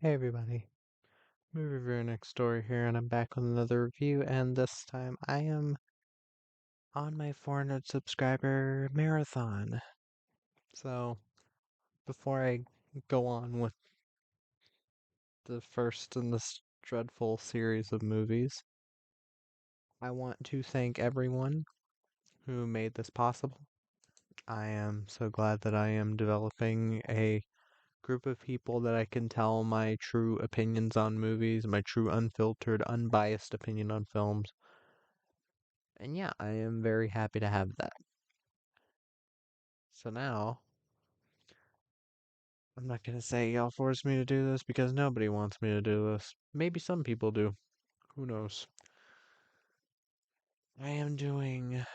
Hey everybody, movie reviewer next door here, and I'm back with another review, and this time I am on my 400 subscriber marathon. So, before I go on with the first in this dreadful series of movies, I want to thank everyone who made this possible. I am so glad that I am developing a group of people that I can tell my true opinions on movies, my true unfiltered, unbiased opinion on films. And yeah, I am very happy to have that. So now, I'm not gonna say y'all forced me to do this because nobody wants me to do this. Maybe some people do. Who knows? I am doing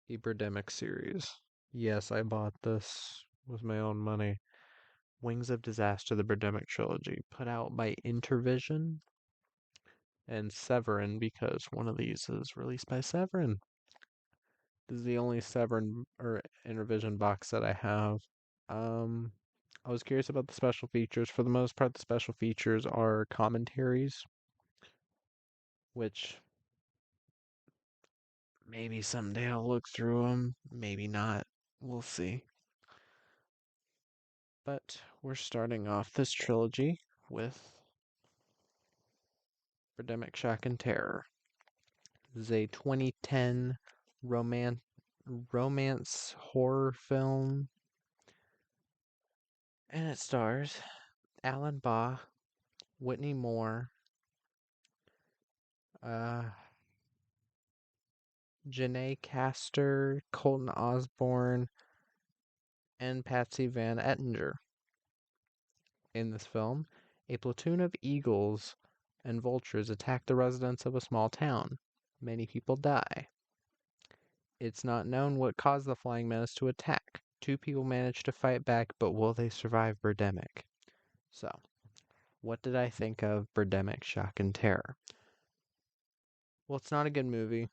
a Birdemic series. Yes, I bought this with my own money. Wings of Disaster, the Birdemic trilogy, put out by Intervision and Severin because one of these is released by Severin. This is the only Severin or Intervision box that I have. Um, I was curious about the special features. For the most part, the special features are commentaries, which maybe someday I'll look through them, maybe not. We'll see. But we're starting off this trilogy with Birdemic Shock and Terror. This is a 2010 romance romance horror film, and it stars Alan Baugh, Whitney Moore, uh, Janae Castor, Colton Osborne, and Patsy Van Ettinger. In this film, a platoon of eagles and vultures attack the residents of a small town. Many people die. It's not known what caused the flying menace to attack. Two people manage to fight back, but will they survive Birdemic? So, what did I think of Birdemic Shock and Terror? Well, it's not a good movie.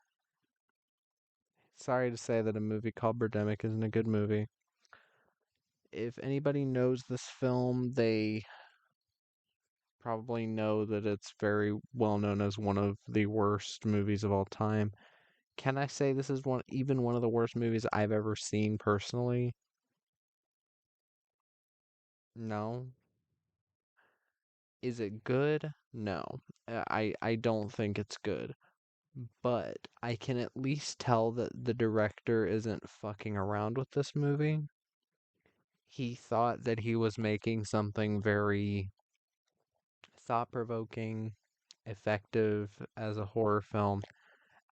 Sorry to say that a movie called Birdemic isn't a good movie. If anybody knows this film, they probably know that it's very well known as one of the worst movies of all time. Can I say this is one of the worst movies I've ever seen personally? No. Is it good? No. I don't think it's good. But I can at least tell that the director isn't fucking around with this movie. He thought that he was making something very thought-provoking, effective as a horror film.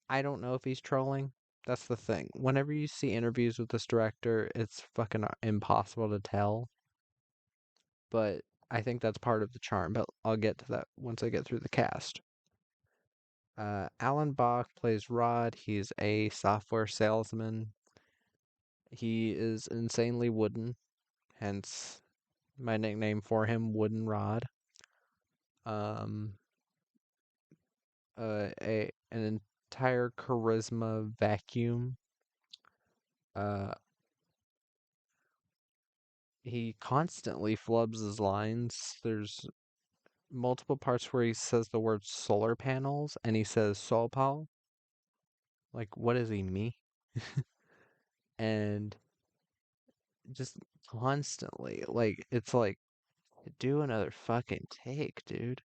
I don't know if he's trolling. That's the thing. Whenever you see interviews with this director, it's fucking impossible to tell. But I think that's part of the charm. But I'll get to that once I get through the cast. Alan Bach plays Rod. He's a software salesman. He is insanely wooden, hence my nickname for him, Wooden Rod. Um, an entire charisma vacuum. Uh, he constantly flubs his lines. There's multiple parts where he says the word solar panels and he says solpal. Like, what does he mean? And just constantly, like, it's like, do another fucking take, dude.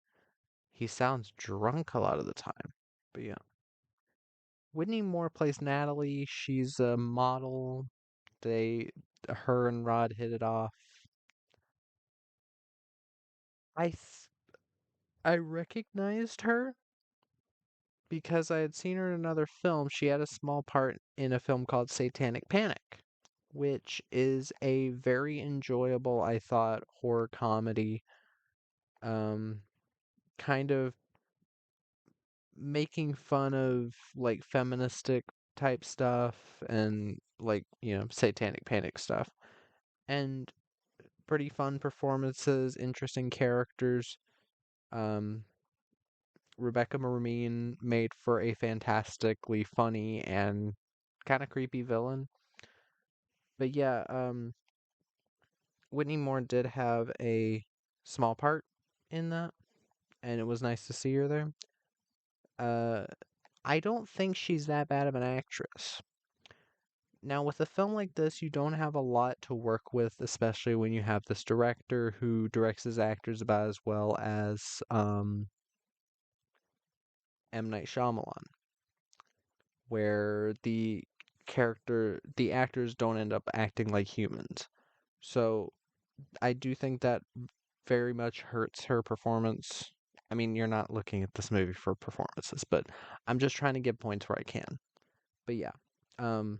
He sounds drunk a lot of the time. But yeah. Whitney Moore plays Natalie. She's a model. Her and Rod hit it off. I, th- I recognized her because I had seen her in another film. She had a small part in a film called Satanic Panic, which is a very enjoyable, I thought, horror comedy. Um, kind of making fun of like feministic type stuff and like, Satanic Panic stuff. And pretty fun performances, interesting characters. Um, Rebecca Marine made for a fantastically funny and kind of creepy villain. But yeah, Whitney Moore did have a small part in that, and it was nice to see her there. Uh, I don't think she's that bad of an actress. Now, with a film like this, you don't have a lot to work with, especially when you have this director who directs his actors about as well as M. Night Shyamalan, where the actors don't end up acting like humans. So I do think that very much hurts her performance. I mean, you're not looking at this movie for performances, but I'm just trying to give points where I can. But yeah, um,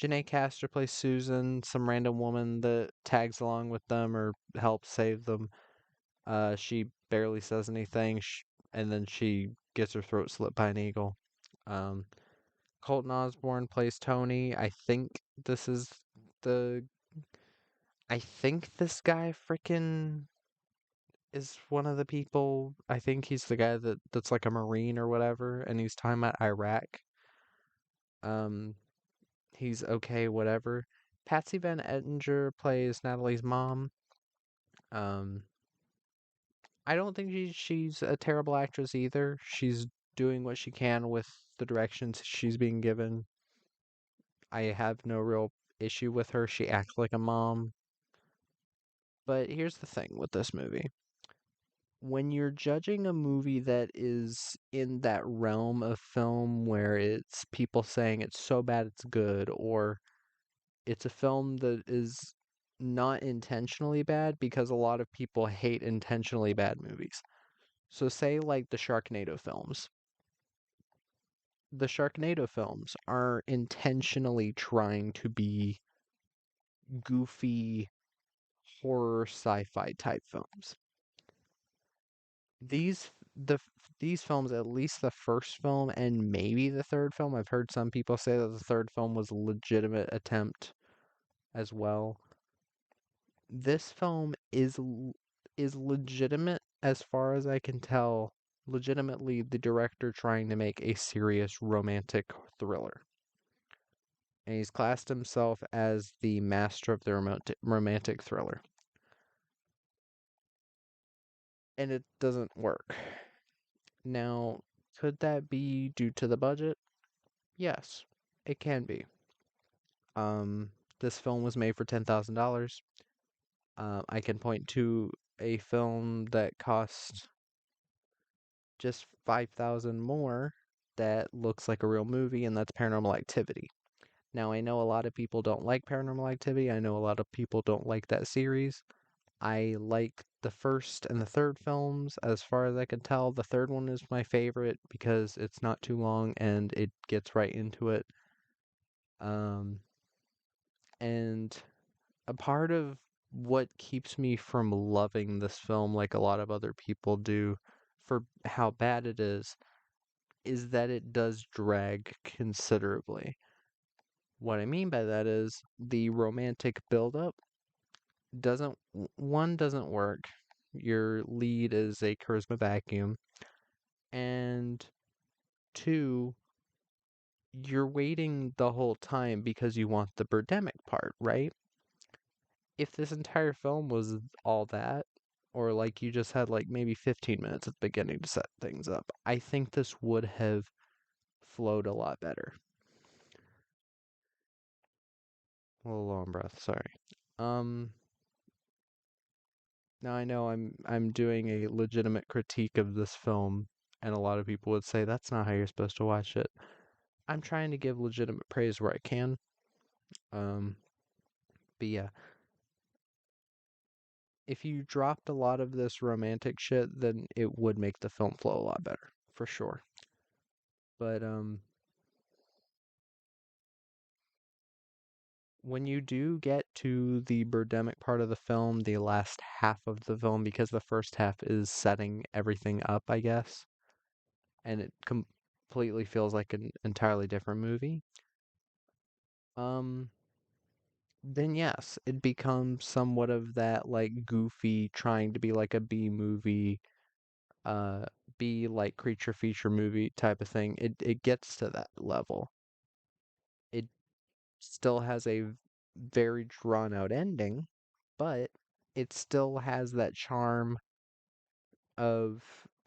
Janae Castor plays Susan, some random woman that tags along with them or helps save them. She barely says anything, and then she gets her throat slit by an eagle. Um, Colton Osborne plays Tony. This is the. I think this guy freaking is one of the people. I think he's the guy that's like a Marine or whatever, and he's talking about Iraq. Um, he's okay, whatever. Patsy Van Ettinger plays Natalie's mom. Um, I don't think she's a terrible actress either. She's doing what she can with the directions she's being given. I have no real issue with her. She acts like a mom. But here's the thing with this movie. When you're judging a movie that is in that realm of film where it's people saying it's so bad it's good, or it's a film that is not intentionally bad because a lot of people hate intentionally bad movies. So, say like the Sharknado films. The Sharknado films are intentionally trying to be goofy horror sci-fi type films. These the these films, at least the first film and maybe the third film, I've heard some people say that the third film was a legitimate attempt as well. This film is legitimate as far as I can tell, legitimately the director trying to make a serious romantic thriller. And he's classed himself as the master of the romantic thriller. And it doesn't work. Now, could that be due to the budget? Yes, it can be. Um, this film was made for $10,000. I can point to a film that cost just 5,000 more that looks like a real movie, and that's Paranormal Activity. Now, I know a lot of people don't like Paranormal Activity. I know a lot of people don't like that series. I like the first and the third films. As far as I can tell, the third one is my favorite because it's not too long and it gets right into it. Um, and a part of what keeps me from loving this film like a lot of other people do for how bad it is that it does drag considerably. What I mean by that is the romantic buildup doesn't work. Your lead is a charisma vacuum, and two, you're waiting the whole time because you want the Birdemic part, right? If this entire film was all that, or like you just had like maybe 15 minutes at the beginning to set things up, I think this would have flowed a lot better. A little long breath, sorry. Um, Now I know I'm doing a legitimate critique of this film, and a lot of people would say that's not how you're supposed to watch it. I'm trying to give legitimate praise where I can. Um, but yeah, if you dropped a lot of this romantic shit, then it would make the film flow a lot better, for sure. But when you do get to the Birdemic part of the film, the last half of the film, because the first half is setting everything up, I guess, and it completely feels like an entirely different movie. Um, then yes, it becomes somewhat of that like goofy trying to be like a B movie, uh, B like creature feature movie type of thing. It gets to that level. It still has a very drawn out ending, but it still has that charm of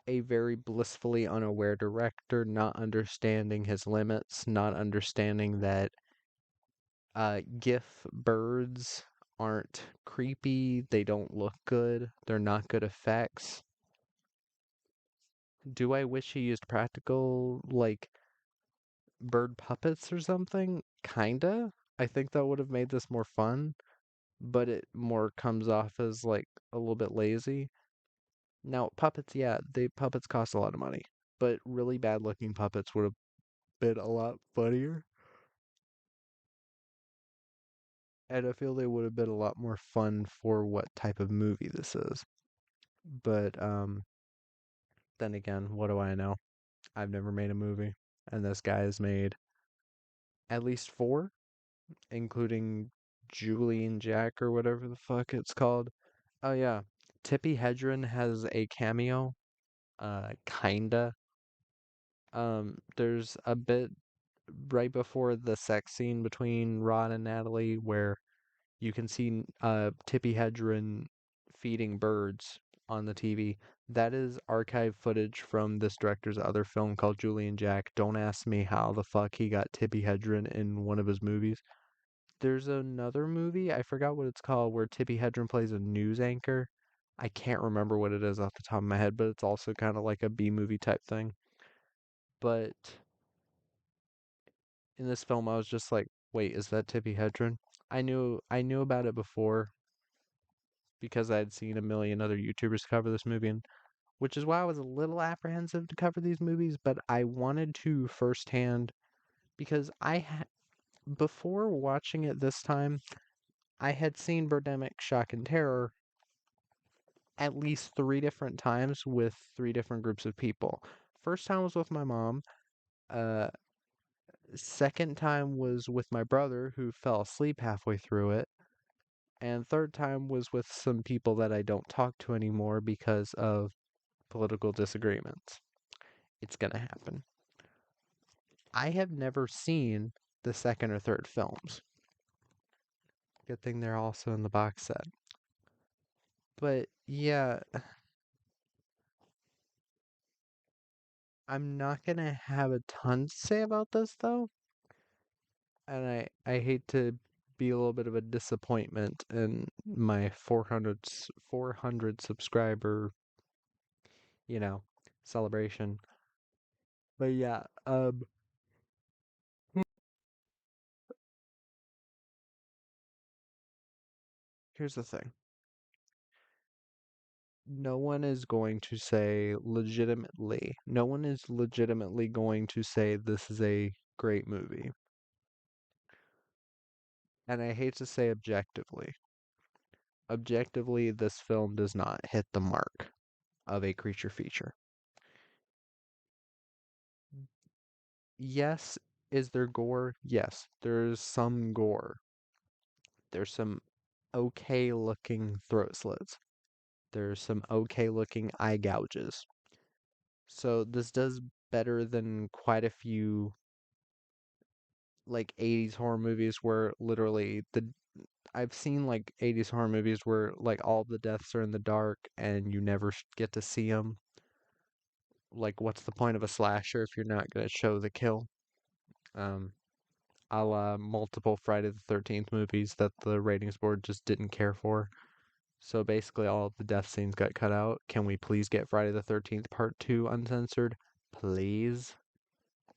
a very blissfully unaware director not understanding his limits, not understanding that GIF birds aren't creepy, they don't look good, they're not good effects. Do I wish he used practical, like, bird puppets or something? Kinda. I think that would have made this more fun, but it more comes off as, like, a little bit lazy. Now, puppets, yeah, puppets cost a lot of money, but really bad looking puppets would have been a lot funnier, and I feel they would have been a lot more fun for what type of movie this is. But then again, what do I know? I've never made a movie, and this guy has made at least four, including Julie and Jack or whatever the fuck it's called. Oh yeah, Tippi Hedren has a cameo. Kinda. There's a bit right before the sex scene between Ron and Natalie where you can see Tippi Hedren feeding birds on the TV. That is archive footage from this director's other film called Julie and Jack. Don't ask me how the fuck he got Tippi Hedren in one of his movies. There's another movie, I forgot what it's called, where Tippi Hedren plays a news anchor. I can't remember what it is off the top of my head, but it's also kind of like a B movie type thing. But in this film, I was just like, wait, is that Tippi Hedren? I knew about it before because I had seen a million other YouTubers cover this movie, and which is why I was a little apprehensive to cover these movies, but I wanted to firsthand because before watching it this time, I had seen Birdemic Shock and Terror at least three different times with three different groups of people. First time was with my mom. Uh, Second time was with my brother who fell asleep halfway through it. And third time was with some people that I don't talk to anymore because of political disagreements. It's gonna happen. I have never seen the second or third films. Good thing they're also in the box set. But yeah, I'm not gonna have a ton to say about this though. And I hate to be a little bit of a disappointment in my 400 subscriber, you know, celebration. But yeah, here's the thing. No one is legitimately going to say this is a great movie. And I hate to say objectively. Objectively, this film does not hit the mark of a creature feature. Yes, is there gore? Yes, there's some gore. There's some okay looking throat slits. There's some okay looking eye gouges. So this does better than quite a few like 80s horror movies where literally the I've seen like 80s horror movies where like all the deaths are in the dark and you never get to see them. Like what's the point of a slasher if you're not going to show the kill? Um a la multiple Friday the 13th movies that the ratings board just didn't care for. So basically, all of the death scenes got cut out. Can we please get Friday the 13th Part 2 uncensored? Please?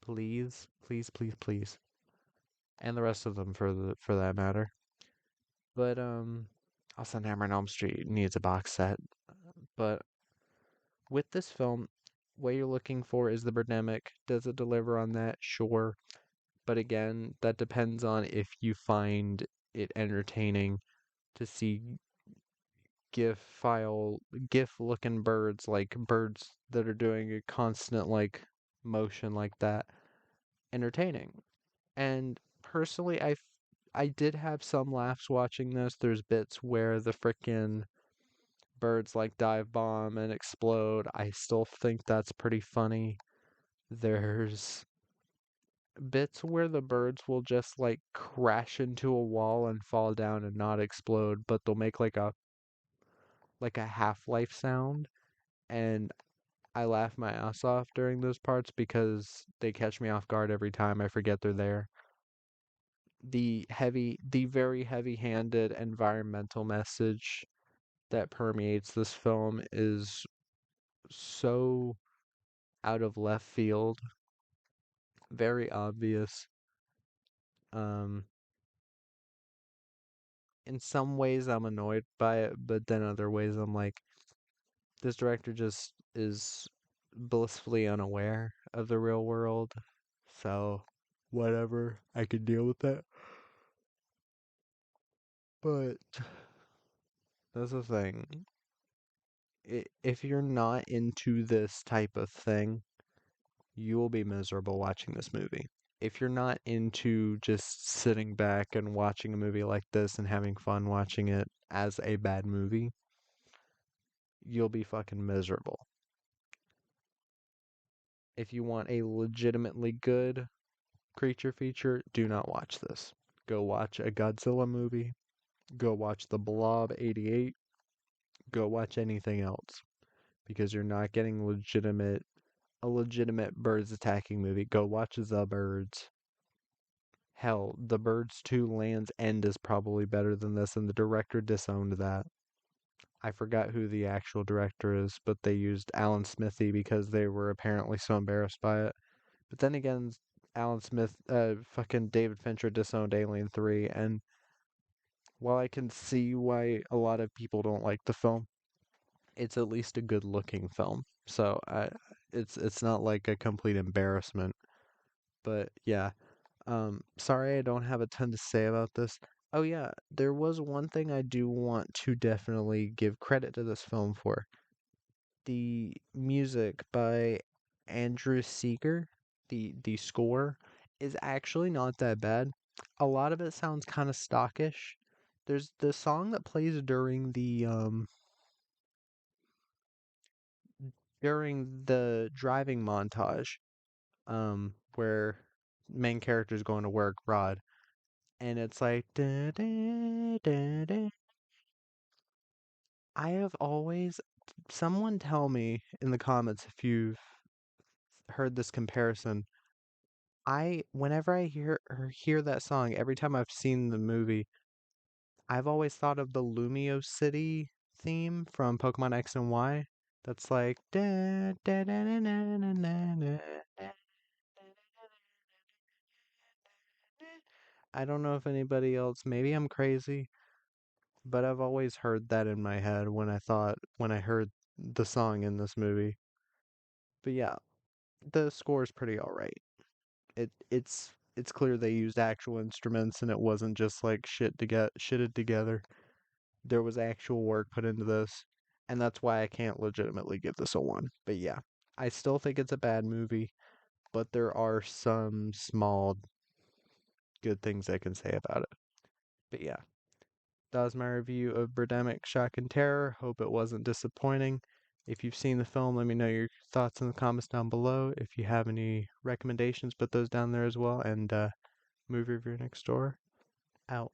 Please? Please, please, please. And the rest of them for that matter. But also Nightmare on Elm Street needs a box set. But with this film, what you're looking for is the Birdemic. Does it deliver on that? Sure. But again, that depends on if you find it entertaining to see GIF looking birds, like birds that are doing a constant like motion like that, entertaining. And personally, I did have some laughs watching this. There's bits where the frickin' birds like dive bomb and explode. I still think that's pretty funny. There's bits where the birds will just like crash into a wall and fall down and not explode, but they'll make like a half-life sound, and I laugh my ass off during those parts because they catch me off guard every time. I forget they're there. The very heavy-handed environmental message that permeates this film is so out of left field, very obvious. Um, in some ways I'm annoyed by it, but then other ways I'm like, this director just is blissfully unaware of the real world. So, whatever, I can deal with that. But that's the thing. If you're not into this type of thing, you will be miserable watching this movie. If you're not into just sitting back and watching a movie like this and having fun watching it as a bad movie, you'll be fucking miserable. If you want a legitimately good creature feature, do not watch this. Go watch a Godzilla movie. Go watch The Blob 88. Go watch anything else because you're not getting a legitimate birds attacking movie. Go watch The Birds. Hell, The Birds 2 Land's End is probably better than this, and the director disowned that. I forgot who the actual director is, but they used Alan Smithy because they were apparently so embarrassed by it. But then again, Alan Smith, fucking David Fincher disowned Alien 3, and while I can see why a lot of people don't like the film, it's at least a good looking film. So it's not like a complete embarrassment. But yeah, sorry I don't have a ton to say about this. Oh yeah, there was one thing I do want to definitely give credit to this film for. The music by Andrew Seeger, the score, is actually not that bad. A lot of it sounds kind of stockish. There's the song that plays during the driving montage, where main character's going to work, Rod, and it's like da, da, da, da. I have always someone tell me in the comments if you've heard this comparison. Whenever I hear that song, every time I've seen the movie, I've always thought of the Lumio City theme from Pokemon X and Y. That's like da, da, da, da, da, da, da, da, da. I don't know if anybody else, maybe I'm crazy, but I've always heard that in my head when I heard the song in this movie. But yeah, the score is pretty alright. It's clear they used actual instruments and it wasn't just like shitted together. There was actual work put into this, and that's why I can't legitimately give this a 1. But yeah, I still think it's a bad movie, but there are some small good things I can say about it. But yeah, that was my review of Birdemic Shock and Terror. Hope it wasn't disappointing. If you've seen the film, let me know your thoughts in the comments down below. If you have any recommendations, put those down there as well. And movie review next door out.